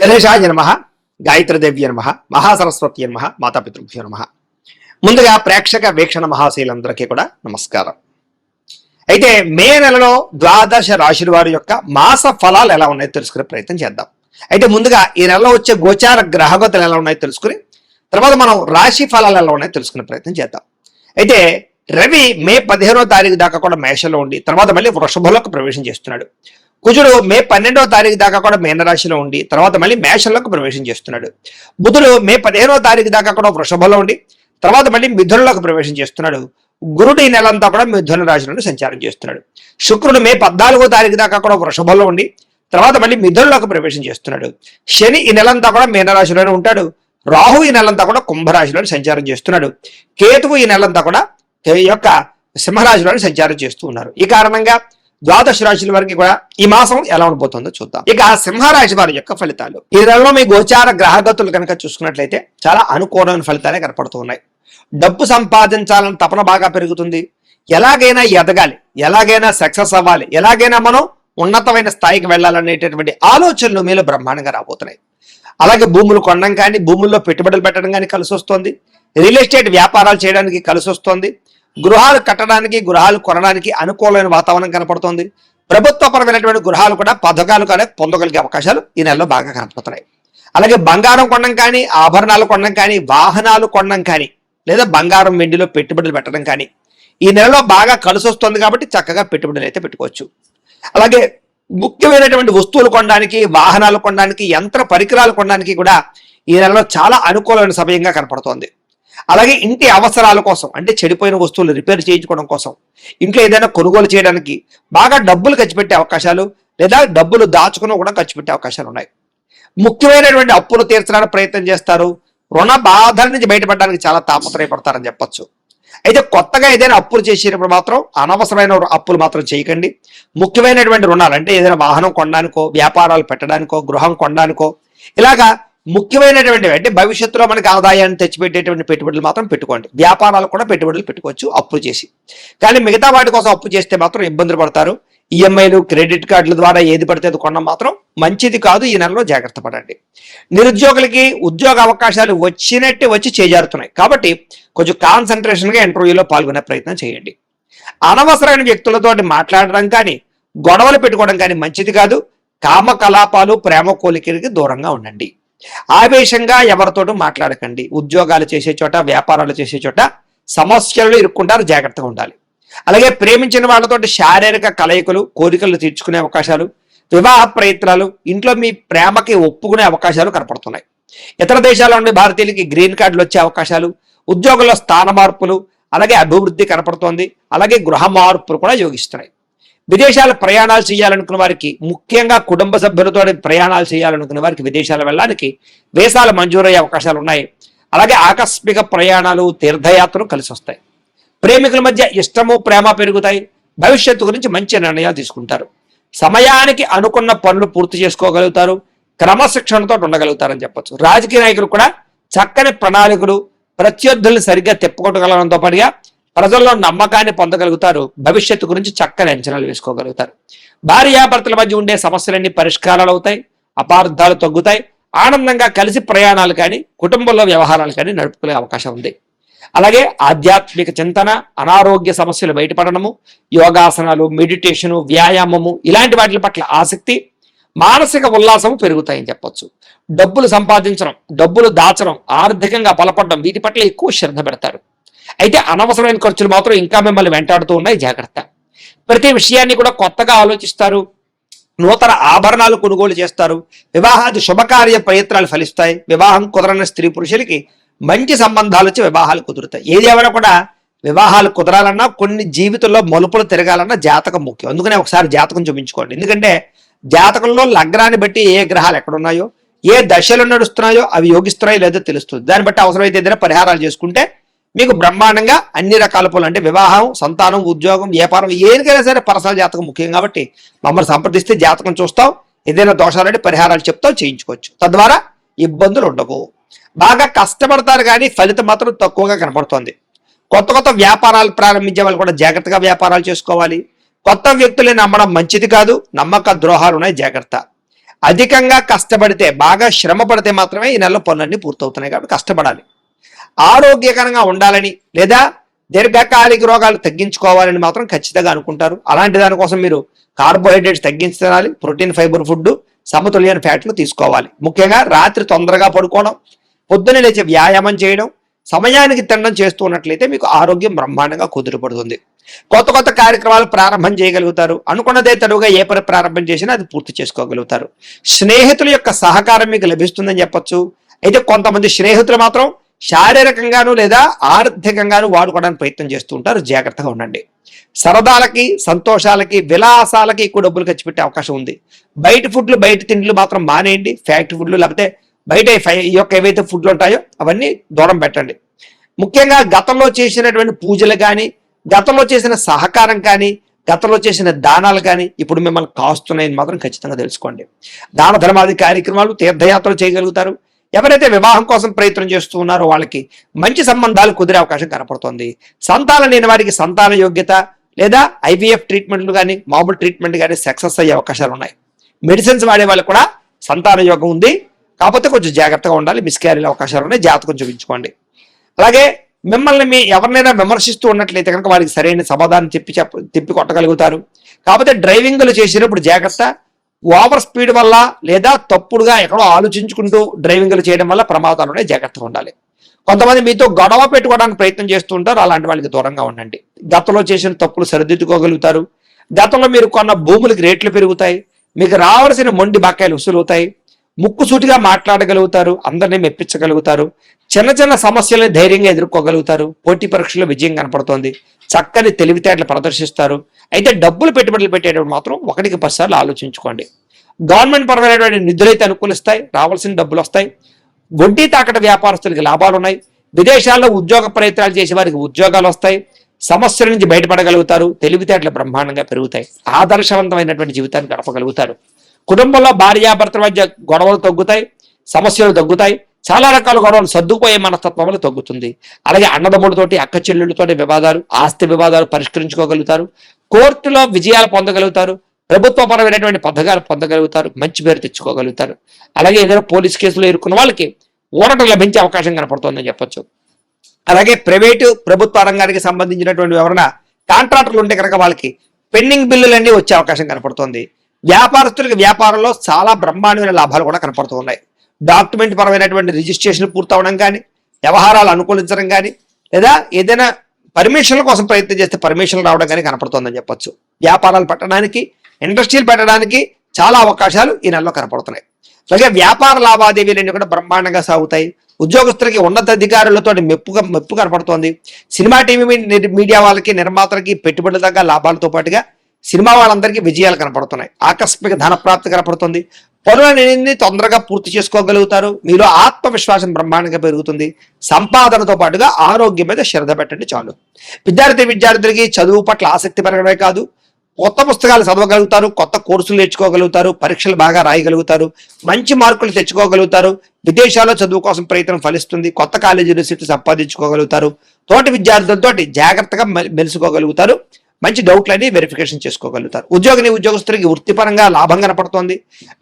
గణేశాయ నమః, గాయత్రీదేవ్య నమః, మహాసరస్వతి నమః, మాతాపితృభ్యో నమః. ముందుగా ప్రేక్షక వీక్షణ మహాశీలందరికీ కూడా నమస్కారం. అయితే మే నెలలో ద్వాదశ రాశుల వారి యొక్క మాస ఫలాలు ఎలా ఉన్నాయో తెలుసుకునే ప్రయత్నం చేద్దాం. అయితే ముందుగా ఈ నెలలో వచ్చే గోచార గ్రహగతులు ఎలా ఉన్నాయో తెలుసుకుని తర్వాత మనం రాశి ఫలాలు ఎలా ఉన్నాయో తెలుసుకునే ప్రయత్నం చేద్దాం. అయితే రవి మే 15వ తారీఖు దాకా కూడా మేషంలో ఉండి తర్వాత మళ్ళీ వృషభంలోకి ప్రవేశం చేస్తున్నాడు. కుజుడు మే 12వ తారీఖు దాకా కూడా మీనరాశిలో ఉండి తర్వాత మళ్ళీ మేషంలోకి ప్రవేశం చేస్తున్నాడు. బుధుడు మే 15వ తారీఖు దాకా కూడా వృషభంలో ఉండి తర్వాత మళ్ళీ మిథునంలోకి ప్రవేశం చేస్తున్నాడు. గురుడు ఈ నెలంతా కూడా మిథున రాశిలో సంచారం చేస్తున్నాడు. శుక్రుడు మే 14వ తారీఖు దాకా కూడా వృషభంలో ఉండి తర్వాత మళ్ళీ మిథునంలోకి ప్రవేశం చేస్తున్నాడు. శని ఈ నెలంతా కూడా మీనరాశిలోనే ఉంటాడు. రాహు ఈ నెలంతా కూడా కుంభరాశిలో సంచారం చేస్తున్నాడు. కేతువు ఈ నెలంతా కూడా యొక్క సింహరాశిలో సంచారం చేస్తూ ఉన్నారు. ఈ కారణంగా ద్వాదశ రాశుల వారికి కూడా ఈ మాసం ఎలా ఉండబోతుందో చూద్దాం. ఇక సింహరాశి వారి యొక్క ఫలితాలు ఈ నెలలో మీ గోచార గ్రహగతులు కనుక చూసుకున్నట్లయితే చాలా అనుకూలమైన ఫలితాలే కనపడుతూ ఉన్నాయి. డబ్బు సంపాదించాలని తపన బాగా పెరుగుతుంది. ఎలాగైనా ఎదగాలి, ఎలాగైనా సక్సెస్ అవ్వాలి, ఎలాగైనా మనం ఉన్నతమైన స్థాయికి వెళ్ళాలనేటటువంటి ఆలోచనలు మీలో బ్రహ్మాండంగా రాబోతున్నాయి. అలాగే భూములు కొనడం కానీ భూముల్లో పెట్టుబడులు పెట్టడం కానీ కలిసి వస్తుంది. రియల్ ఎస్టేట్ వ్యాపారాలు చేయడానికి కలిసి వస్తుంది. గృహాలు కట్టడానికి గృహాలు కొనడానికి అనుకూలమైన వాతావరణం కనపడుతోంది. ప్రభుత్వపరమైనటువంటి గృహాలు కూడా పథకాలు కానీ పొందగలిగే అవకాశాలు ఈ నెలలో బాగా కనపడుతున్నాయి. అలాగే బంగారం కొనడం కానీ ఆభరణాలు కొనడం కానీ వాహనాలు కొనడం కానీ లేదా బంగారం వెండిలో పెట్టుబడులు పెట్టడం కానీ ఈ నెలలో బాగా కలిసి వస్తుంది కాబట్టి చక్కగా పెట్టుబడులు అయితే పెట్టుకోవచ్చు. అలాగే ముఖ్యమైనటువంటి వస్తువులు కొనడానికి వాహనాలు కొనడానికి యంత్ర పరికరాలు కొనడానికి కూడా ఈ నెలలో చాలా అనుకూలమైన సమయంగా కనపడుతోంది. అలాగే ఇంటి అవసరాల కోసం అంటే చెడిపోయిన వస్తువులు రిపేర్ చేయించుకోవడం కోసం ఇంట్లో ఏదైనా కొనుగోలు చేయడానికి బాగా డబ్బులు ఖర్చు పెట్టే అవకాశాలు లేదా డబ్బులు దాచుకుని కూడా ఖర్చు పెట్టే అవకాశాలు ఉన్నాయి. ముఖ్యమైనటువంటి అప్పులు తీర్చడానికి ప్రయత్నం చేస్తారు. రుణ బాధల నుంచి బయటపడడానికి చాలా తాపత్రయపడతారని చెప్పొచ్చు. అయితే కొత్తగా ఏదైనా అప్పులు చేసేటప్పుడు మాత్రం అనవసరమైన అప్పులు మాత్రం చేయకండి. ముఖ్యమైనటువంటి రుణాలు అంటే ఏదైనా వాహనం కొనడానికో వ్యాపారాలు పెట్టడానికో గృహం కొనడానికో ఇలాగా ముఖ్యమైనటువంటి అంటే భవిష్యత్తులో మనకి ఆదాయాన్ని తెచ్చిపెట్టేటువంటి పెట్టుబడులు మాత్రం పెట్టుకోండి. వ్యాపారాలు కూడా పెట్టుబడులు పెట్టుకోవచ్చు అప్పులు చేసి. కానీ మిగతా వాటి కోసం అప్పు చేస్తే మాత్రం ఇబ్బందులు పడతారు. ఈఎంఐలు క్రెడిట్ కార్డుల ద్వారా ఏది పడితే అది కొనడం మాత్రం మంచిది కాదు. ఈ నెలలో జాగ్రత్త పడండి. నిరుద్యోగులకి ఉద్యోగ అవకాశాలు వచ్చినట్టే వచ్చి చేజారుతున్నాయి కాబట్టి కొంచెం కాన్సన్ట్రేషన్గా ఇంటర్వ్యూలో పాల్గొనే ప్రయత్నం చేయండి. అనవసరమైన వ్యక్తులతో మాట్లాడడం కానీ గొడవలు పెట్టుకోవడం కానీ మంచిది కాదు. కామకలాపాలు ప్రేమ కోలికలకి దూరంగా ఉండండి. ఆవేశంగా ఎవరితోటూ మాట్లాడకండి. ఉద్యోగాలు చేసే చోట వ్యాపారాలు చేసే చోట సమస్యలు ఇరుక్కుంటారు, జాగ్రత్తగా ఉండాలి. అలాగే ప్రేమించిన వాళ్ళతో శారీరక కలయికలు కోరికలు తీర్చుకునే అవకాశాలు, వివాహ ప్రయత్నాలు, ఇంట్లో మీ ప్రేమకి ఒప్పుకునే అవకాశాలు కనపడుతున్నాయి. ఇతర దేశాల నుండి భారతీయులకి గ్రీన్ కార్డులు వచ్చే అవకాశాలు, ఉద్యోగుల్లో స్థాన మార్పులు, అలాగే అభివృద్ధి కనపడుతోంది. అలాగే గృహ మార్పులు కూడా యోగిస్తున్నాయి. విదేశాల ప్రయాణాలు చేయాలనుకున్న వారికి ముఖ్యంగా కుటుంబ సభ్యులతో ప్రయాణాలు చేయాలనుకున్న వారికి విదేశాలు వెళ్ళడానికి వీసాలు మంజూరయ్యే అవకాశాలు ఉన్నాయి. అలాగే ఆకస్మిక ప్రయాణాలు తీర్థయాత్రలు కలిసి వస్తాయి. ప్రేమికుల మధ్య ఇష్టము ప్రేమ పెరుగుతాయి. భవిష్యత్తు గురించి మంచి నిర్ణయాలు తీసుకుంటారు. సమయానికి అనుకున్న పనులు పూర్తి చేసుకోగలుగుతారు. క్రమశిక్షణతో ఉండగలుగుతారని చెప్పొచ్చు. రాజకీయ నాయకులు కూడా చక్కని ప్రణాళికలు ప్రత్యర్థుల్ని సరిగ్గా తిప్పుకొట్టగలడంతో పాటుగా ప్రజల్లో నమ్మకాన్ని పొందగలుగుతారు. భవిష్యత్తు గురించి చక్కని అంచనాలు వేసుకోగలుగుతారు. భార్యాభర్తల మధ్య ఉండే సమస్యలన్నీ పరిష్కారాలు అవుతాయి. అపార్థాలు తగ్గుతాయి. ఆనందంగా కలిసి ప్రయాణాలు కానీ కుటుంబంలో వ్యవహారాలు కానీ నడుపుకునే అవకాశం ఉంది. అలాగే ఆధ్యాత్మిక చింతన, అనారోగ్య సమస్యలు బయటపడడము, యోగాసనాలు, మెడిటేషను, వ్యాయామము ఇలాంటి వాటి పట్ల ఆసక్తి, మానసిక ఉల్లాసము పెరుగుతాయని చెప్పొచ్చు. డబ్బులు సంపాదించడం, డబ్బులు దాచడం, ఆర్థికంగా బలపడడం వీటి పట్ల ఎక్కువ శ్రద్ధ పెడతారు. అయితే అనవసరమైన ఖర్చులు మాత్రం ఇంకా మిమ్మల్ని వెంటాడుతూ ఉన్నాయి, జాగ్రత్త. ప్రతి విషయాన్ని కూడా కొత్తగా ఆలోచిస్తారు. నూతన ఆభరణాలు కొనుగోలు చేస్తారు. వివాహాది శుభకార్య ప్రయత్నాలు ఫలిస్తాయి. వివాహం కుదరని స్త్రీ పురుషులకి మంచి సంబంధాలు వచ్చి వివాహాలు కుదురుతాయి. ఏది ఏమైనా కూడా వివాహాలు కుదరాలన్నా కొన్ని జీవితంలో మలుపులు తిరగాలన్నా జాతకం ముఖ్యం. అందుకనే ఒకసారి జాతకం చూపించుకోండి. ఎందుకంటే జాతకంలో లగ్నాన్ని బట్టి ఏ గ్రహాలు ఎక్కడున్నాయో ఏ దశలు నడుస్తున్నాయో అవి యోగిస్తున్నాయో లేదో తెలుస్తుంది. దాన్ని బట్టి అవసరమైతే ఏదైనా పరిహారాలు చేసుకుంటే మీకు బ్రహ్మాండంగా అన్ని రకాల పనులు అంటే వివాహం, సంతానం, ఉద్యోగం, వ్యాపారం ఏనికైనా సరే పర్సనల్ జాతకం ముఖ్యం కాబట్టి మమ్మల్ని సంప్రదిస్తే జాతకం చూస్తాం. ఏదైనా దోషాలంటే పరిహారాలు చెప్తాం, చేయించుకోవచ్చు. తద్వారా ఇబ్బందులు ఉండవు. బాగా కష్టపడతారు కానీ ఫలితం మాత్రం తక్కువగా కనపడుతోంది. కొత్త వ్యాపారాలు ప్రారంభించే వాళ్ళు కూడా జాగ్రత్తగా వ్యాపారాలు చేసుకోవాలి. కొత్త వ్యక్తుల్ని నమ్మడం మంచిది కాదు. నమ్మక ద్రోహాలు ఉన్నాయి, జాగ్రత్త. అధికంగా కష్టపడితే, బాగా శ్రమ పడితే మాత్రమే ఈ నెలలో పనులన్నీ పూర్తవుతున్నాయి. కాబట్టి కష్టపడాలి. ఆరోగ్యకరంగా ఉండాలని లేదా దీర్ఘకాలిక రోగాలు తగ్గించుకోవాలని మాత్రం ఖచ్చితంగా అనుకుంటారు. అలాంటి దానికోసం మీరు కార్బోహైడ్రేట్స్ తగ్గించాలి, ప్రోటీన్ ఫైబర్ ఫుడ్, సమతుల్యమైన ఫ్యాట్లు తీసుకోవాలి. ముఖ్యంగా రాత్రి తొందరగా పడుకోవడం, పొద్దున్నే లేచి వ్యాయామం చేయడం, సమయానికి తినడం చేస్తూ ఉన్నట్లయితే మీకు ఆరోగ్యం బ్రహ్మాండంగా కుదురుపడుతుంది. కొత్త కొత్త కార్యక్రమాలు ప్రారంభం చేయగలుగుతారు. అనుకున్నదే తడుగా ఏ పని ప్రారంభం చేసినా అది పూర్తి చేసుకోగలుగుతారు. స్నేహితుల యొక్క సహకారం మీకు లభిస్తుందని చెప్పొచ్చు. అయితే కొంతమంది స్నేహితులు మాత్రం శారీరకంగాను లేదా ఆర్థికంగాను వాడుకోవడానికి ప్రయత్నం చేస్తూ ఉంటారు. జాగ్రత్తగా ఉండండి. సరదాలకి, సంతోషాలకి, విలాసాలకి ఎక్కువ డబ్బులు ఖర్చు పెట్టే అవకాశం ఉంది. బయట ఫుడ్లు, బయట తిండ్లు మాత్రం మానేయండి. ఫ్యాక్టరీ ఫుడ్లు లేకపోతే బయట ఈ యొక్క ఏవైతే ఫుడ్లు ఉంటాయో అవన్నీ దూరం పెట్టండి. ముఖ్యంగా గతంలో చేసినటువంటి పూజలు కానీ, గతంలో చేసిన సహకారం కానీ, గతంలో చేసిన దానాలు కానీ ఇప్పుడు మిమ్మల్ని కాస్తున్నాయని మాత్రం ఖచ్చితంగా తెలుసుకోండి. దాన ధర్మాది కార్యక్రమాలు, తీర్థయాత్రలు చేయగలుగుతారు. ఎవరైతే వివాహం కోసం ప్రయత్నం చేస్తూ ఉన్నారో వాళ్ళకి మంచి సంబంధాలు కుదిరే అవకాశం కనపడుతోంది. సంతానం లేని వారికి సంతాన యోగ్యత లేదా IVF ట్రీట్మెంట్లు కానీ, మామూలు ట్రీట్మెంట్ కానీ సక్సెస్ అయ్యే అవకాశాలు ఉన్నాయి. మెడిసిన్స్ వాడే వాళ్ళకి కూడా సంతాన యోగం ఉంది. కాకపోతే కొంచెం జాగ్రత్తగా ఉండాలి. మిస్క్యారీల అవకాశాలు ఉన్నాయి. జాతకం చూపించుకోండి. అలాగే మిమ్మల్ని ఎవరినైనా విమర్శిస్తూ ఉన్నట్లయితే కనుక వారికి సరైన సమాధానం తిప్పి కొట్టగలుగుతారు. కాకపోతే డ్రైవింగ్లు చేసినప్పుడు జాగ్రత్త. ఓవర్ స్పీడ్ వల్ల లేదా తప్పుడుగా ఎక్కడో ఆలోచించుకుంటూ డ్రైవింగ్లు చేయడం వల్ల ప్రమాదాలు ఉన్నాయి. జాగ్రత్తగా ఉండాలి. కొంతమంది మీతో గొడవ పెట్టుకోవడానికి ప్రయత్నం చేస్తూ ఉంటారు. అలాంటి వాళ్ళకి దూరంగా ఉండండి. గతంలో చేసిన తప్పులు సరిదిద్దుకోగలుగుతారు. గతంలో మీరు కొన్న భూములకి రేట్లు పెరుగుతాయి. మీకు రావాల్సిన మొండి బకాయిలు వసూలవుతాయి. ముక్కుసూటిగా మాట్లాడగలుగుతారు. అందరినీ మెప్పించగలుగుతారు. చిన్న చిన్న సమస్యలను ధైర్యంగా ఎదుర్కోగలుగుతారు. పోటీ పరీక్షలో విజయం కనపడుతోంది. చక్కని తెలివితేటలు ప్రదర్శిస్తారు. అయితే డబ్బులు పెట్టుబడులు పెట్టేటప్పుడు మాత్రం 1కి 10 సార్లు ఆలోచించుకోండి. గవర్నమెంట్ పరమైనటువంటి నిధులైతే అనుకూలిస్తాయి. రావాల్సిన డబ్బులు వస్తాయి. వడ్డీ తాకట వ్యాపారస్తులకి లాభాలు ఉన్నాయి. విదేశాల్లో ఉద్యోగ ప్రయత్నాలు చేసే వారికి ఉద్యోగాలు వస్తాయి. సమస్యల నుంచి బయటపడగలుగుతారు. తెలివితేటలు బ్రహ్మాండంగా పెరుగుతాయి. ఆదర్శవంతమైనటువంటి జీవితాన్ని గడపగలుగుతారు. కుటుంబంలో భార్యాభర్తల మధ్య గొడవలు తగ్గుతాయి. సమస్యలు తగ్గుతాయి. చాలా రకాల గొడవలు సర్దుకుపోయే మనస్తత్వంలో తగ్గుతుంది. అలాగే అన్నదమ్ములతోటి, అక్క చెల్లెళ్ళతోటి వివాదాలు, ఆస్తి వివాదాలు పరిష్కరించుకోగలుగుతారు. కోర్టులో విజయాలు పొందగలుగుతారు. ప్రభుత్వపరమైనటువంటి పథకాలు పొందగలుగుతారు. మంచి పేరు తెచ్చుకోగలుగుతారు. అలాగే ఏదైనా పోలీస్ కేసులో ఇరుక్కున్న వాళ్ళకి ఊరట లభించే అవకాశం కనపడుతుందని చెప్పొచ్చు. అలాగే ప్రైవేటు, ప్రభుత్వ రంగానికి సంబంధించినటువంటి ఎవరైనా కాంట్రాక్టర్లు ఉంటే కనుక వాళ్ళకి పెండింగ్ బిల్లులన్నీ వచ్చే అవకాశం కనపడుతుంది. వ్యాపారస్తులకి వ్యాపారంలో చాలా బ్రహ్మాండమైన లాభాలు కూడా కనపడుతున్నాయి. డాక్యుమెంట్ పరమైనటువంటి రిజిస్ట్రేషన్ పూర్తవడం కానీ, వ్యవహారాలు అనుకూలించడం కానీ, లేదా ఏదైనా పర్మిషన్ల కోసం ప్రయత్నం చేస్తే పర్మిషన్లు రావడం కానీ కనపడుతుందని చెప్పొచ్చు. వ్యాపారాలు పెట్టడానికి, ఇండస్ట్రీలు పెట్టడానికి చాలా అవకాశాలు ఈ నెలలో కనపడుతున్నాయి. అలాగే వ్యాపార లావాదేవీలన్నీ కూడా బ్రహ్మాండంగా సాగుతాయి. ఉద్యోగస్తులకి, ఉన్నతాధికారులతో మెప్పు కనపడుతోంది. సినిమా టీవీ మీడియా వాళ్ళకి, నిర్మాతలకి పెట్టుబడుల దగ్గర లాభాలతో పాటుగా సినిమా వాళ్ళందరికీ విజయాలు కనపడుతున్నాయి. ఆకస్మిక ధనప్రాప్తి కనపడుతుంది. పనులన్నీ తొందరగా పూర్తి చేసుకోగలుగుతారు. మీలో ఆత్మవిశ్వాసం బ్రహ్మాండంగా పెరుగుతుంది. సంపాదనతో పాటుగా ఆరోగ్యం మీద శ్రద్ధ పెట్టండి చాలు. విద్యార్థులకి చదువు పట్ల ఆసక్తి పెరగడమే కాదు, కొత్త పుస్తకాలు చదవగలుగుతారు. కొత్త కోర్సులు నేర్చుకోగలుగుతారు. పరీక్షలు బాగా రాయగలుగుతారు. మంచి మార్కులు తెచ్చుకోగలుగుతారు. విదేశాల్లో చదువు కోసం ప్రయత్నం ఫలిస్తుంది. కొత్త కాలేజీలు సీట్లు సంపాదించుకోగలుగుతారు. తోటి విద్యార్థులతో జాగ్రత్తగా మెలుసుకోగలుగుతారు. మంచి డౌట్లని వెరిఫికేషన్ చేసుకోగలుగుతారు. ఉద్యోగస్తులకి వృత్తిపరంగా లాభం కనపడుతోంది.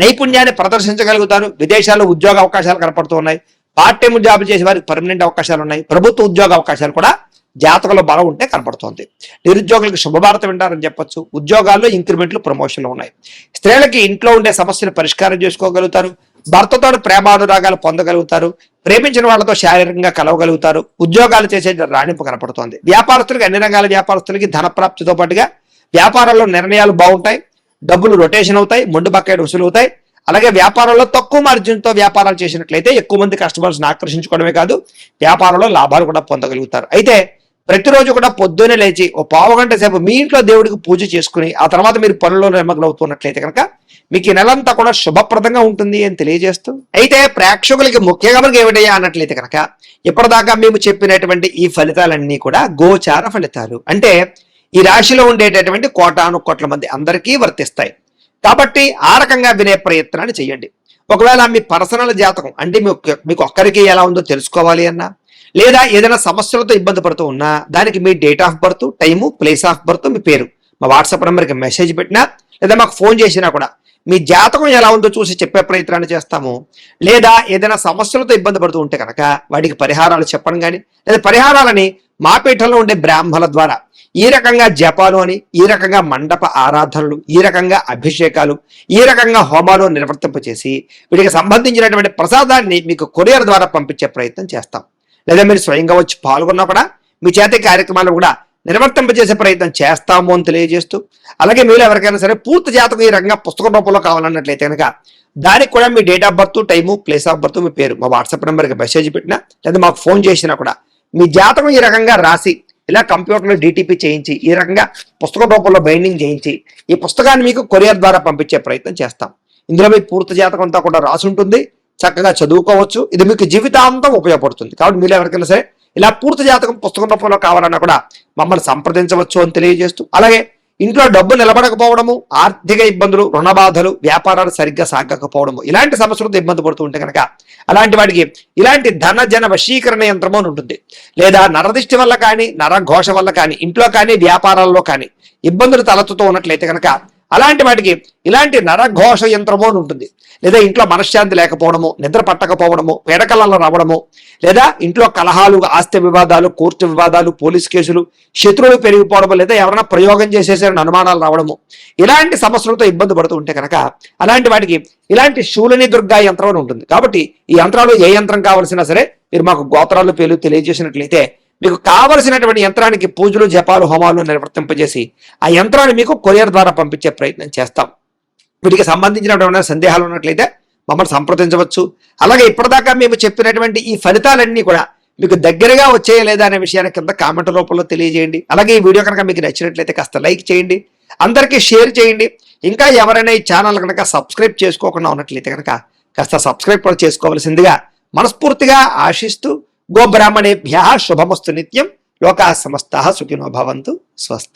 నైపుణ్యాన్ని ప్రదర్శించగలుగుతారు. విదేశాల్లో ఉద్యోగ అవకాశాలు కనపడుతున్నాయి. పార్ట్ టైం జాబ్ చేసే వారికి పర్మనెంట్ అవకాశాలు ఉన్నాయి. ప్రభుత్వ ఉద్యోగ అవకాశాలు కూడా జాతకంలో బలం ఉంటే కనపడుతోంది. నిరుద్యోగులకు శుభవార్త వింటారని చెప్పొచ్చు. ఉద్యోగాల్లో ఇంక్రిమెంట్లు, ప్రమోషన్లు ఉన్నాయి. స్త్రీలకి ఇంట్లో ఉండే సమస్యలు పరిష్కారం చేసుకోగలుగుతారు. భర్తతో ప్రేమానురాగాలు పొందగలుగుతారు. ప్రేమించిన వాళ్ళతో శారీరకంగా కలవగలుగుతారు. ఉద్యోగాలు చేసే రాణింపు కనపడుతోంది. వ్యాపారస్తులకి, అన్ని రంగాల వ్యాపారస్తులకి ధనప్రాప్తితో పాటుగా వ్యాపారంలో నిర్ణయాలు బాగుంటాయి. డబ్బులు రొటేషన్ అవుతాయి. మొండు బకాయిలు వసూలు అవుతాయి. అలాగే వ్యాపారంలో తక్కువ మార్జిన్తో వ్యాపారాలు చేసినట్లయితే ఎక్కువ మంది కస్టమర్స్ని ఆకర్షించుకోవడమే కాదు, వ్యాపారంలో లాభాలు కూడా పొందగలుగుతారు. అయితే ప్రతిరోజు కూడా పొద్దున్నే లేచి ఓ పావు గంట సేపు మీ ఇంట్లో దేవుడికి పూజ చేసుకుని ఆ తర్వాత మీరు పనుల్లో నిమగ్నమవుతున్నట్లయితే కనుక మీకు ఈ నెలంతా కూడా శుభప్రదంగా ఉంటుంది అని తెలియజేస్తూ, అయితే ప్రేక్షకులకి ముఖ్యంగా మనకి ఏమిటయ్యా అన్నట్లయితే కనుక ఇప్పటిదాకా మేము చెప్పినటువంటి ఈ ఫలితాలన్నీ కూడా గోచార ఫలితాలు. అంటే ఈ రాశిలో ఉండేటటువంటి కోటాను కోట్ల మంది అందరికీ వర్తిస్తాయి. కాబట్టి ఆ రకంగా వినే ప్రయత్నాన్ని చేయండి. ఒకవేళ మీ పర్సనల్ జాతకం అంటే మీకు ఒక్కరికి ఎలా ఉందో తెలుసుకోవాలి అన్నా, లేదా ఏదైనా సమస్యలతో ఇబ్బంది పడుతూ ఉన్నా దానికి మీ date of birth, time, place of birth, మీ పేరు మా వాట్సాప్ నెంబర్కి మెసేజ్ పెట్టినా లేదా మాకు ఫోన్ చేసినా కూడా మీ జాతకం ఎలా ఉందో చూసి చెప్పే ప్రయత్నాన్ని చేస్తాము. లేదా ఏదైనా సమస్యలతో ఇబ్బంది పడుతూ ఉంటే కనుక వాటికి పరిహారాలు చెప్పడం కానీ, లేదా పరిహారాలని మా పీఠంలో ఉండే బ్రాహ్మణుల ద్వారా ఈ రకంగా జపాలు అని, ఈ రకంగా మండప ఆరాధనలు, ఈ రకంగా అభిషేకాలు, ఈ రకంగా హోమాలు నిర్వర్తింపచేసి వీటికి సంబంధించినటువంటి ప్రసాదాన్ని మీకు కొరియర్ ద్వారా పంపించే ప్రయత్నం చేస్తాం. లేదా మీరు స్వయంగా వచ్చి పాల్గొన్నా కూడా మీ చేతి కార్యక్రమాలు కూడా నిర్వర్తింపజేసే ప్రయత్నం చేస్తాము అని తెలియజేస్తూ, అలాగే మీరు ఎవరికైనా సరే పూర్తి జాతకం ఈ రకంగా పుస్తక రూపంలో కావాలన్నట్లయితే కనుక దానికి కూడా మీ date of birth, time, place of birth, మీ పేరు మా వాట్సాప్ నెంబర్కి మెసేజ్ పెట్టినా లేదా మాకు ఫోన్ చేసినా కూడా మీ జాతకం ఈ రకంగా రాసి ఇలా కంప్యూటర్లో డిటిపి చేయించి ఈ రకంగా పుస్తక రూపంలో బైండింగ్ చేయించి ఈ పుస్తకాన్ని మీకు కొరియర్ ద్వారా పంపించే ప్రయత్నం చేస్తాం. ఇందులో మీ పూర్తి జాతకం అంతా కూడా రాసి ఉంటుంది, చక్కగా చదువుకోవచ్చు. ఇది మీకు జీవితాంతం ఉపయోగపడుతుంది. కాబట్టి మీరు ఎవరికైనా సరే ఇలా పూర్తి జాతకం పుస్తకం రూపంలో కావాలన్నా కూడా మమ్మల్ని సంప్రదించవచ్చు అని తెలియజేస్తూ, అలాగే ఇంట్లో డబ్బు నిలబడకపోవడము, ఆర్థిక ఇబ్బందులు, రుణ బాధలు, వ్యాపారాలు సరిగ్గా సాగకపోవడము, ఇలాంటి సమస్యలతో ఇబ్బంది పడుతూ ఉంటే కనుక అలాంటి వాడికి ఇలాంటి ధన జన వశీకరణ యంత్రము అని ఉంటుంది. లేదా నరదిష్టి వల్ల కానీ, నరఘోష వల్ల కానీ, ఇంట్లో కానీ వ్యాపారాల్లో కానీ ఇబ్బందులు తలెత్తుతూ ఉన్నట్లయితే కనుక అలాంటి వాటికి ఇలాంటి నరఘోష యంత్రము అని ఉంటుంది. లేదా ఇంట్లో మనశ్శాంతి లేకపోవడము, నిద్ర పట్టకపోవడము, పేడకలలో రావడము, లేదా ఇంట్లో కలహాలు, ఆస్తి వివాదాలు, కోర్టు వివాదాలు, పోలీస్ కేసులు, శత్రువులు పెరిగిపోవడము, లేదా ఎవరైనా ప్రయోగం చేసేసారని అనుమానాలు రావడము, ఇలాంటి సమస్యలతో ఇబ్బంది పడుతూ ఉంటే కనుక అలాంటి వాటికి ఇలాంటి శూలిని దుర్గా యంత్రం అని ఉంటుంది. కాబట్టి ఈ యంత్రాలు ఏ యంత్రం కావాల్సినా సరే మీరు మాకు గోత్రాలు పేర్లు తెలియజేసినట్లయితే మీకు కావలసినటువంటి యంత్రానికి పూజలు, జపాలు, హోమాలు నిర్వర్తింపజేసి ఆ యంత్రాన్ని మీకు కొరియర్ ద్వారా పంపించే ప్రయత్నం చేస్తాం. వీటికి సంబంధించినటువంటి సందేహాలు ఉన్నట్లయితే మమ్మల్ని సంప్రదించవచ్చు. అలాగే ఇప్పటిదాకా మేము చెప్పినటువంటి ఈ ఫలితాలన్నీ కూడా మీకు దగ్గరగా వచ్చేయా లేదా అనే విషయాన్ని కింద కామెంట్ రూపంలో తెలియజేయండి. అలాగే ఈ వీడియో కనుక మీకు నచ్చినట్లయితే కాస్త లైక్ చేయండి, అందరికీ షేర్ చేయండి. ఇంకా ఎవరైనా ఈ ఛానల్ కనుక సబ్స్క్రైబ్ చేసుకోకుండా ఉన్నట్లయితే కనుక కాస్త సబ్స్క్రైబ్ కూడా చేసుకోవాల్సిందిగా మనస్ఫూర్తిగా ఆశిస్తూ, గోబ్రాహ్మణేభ్యః శుభమస్తు నిత్యం, లోకాః సమస్తాః సుఖినో భవంతు. స్వస్తి.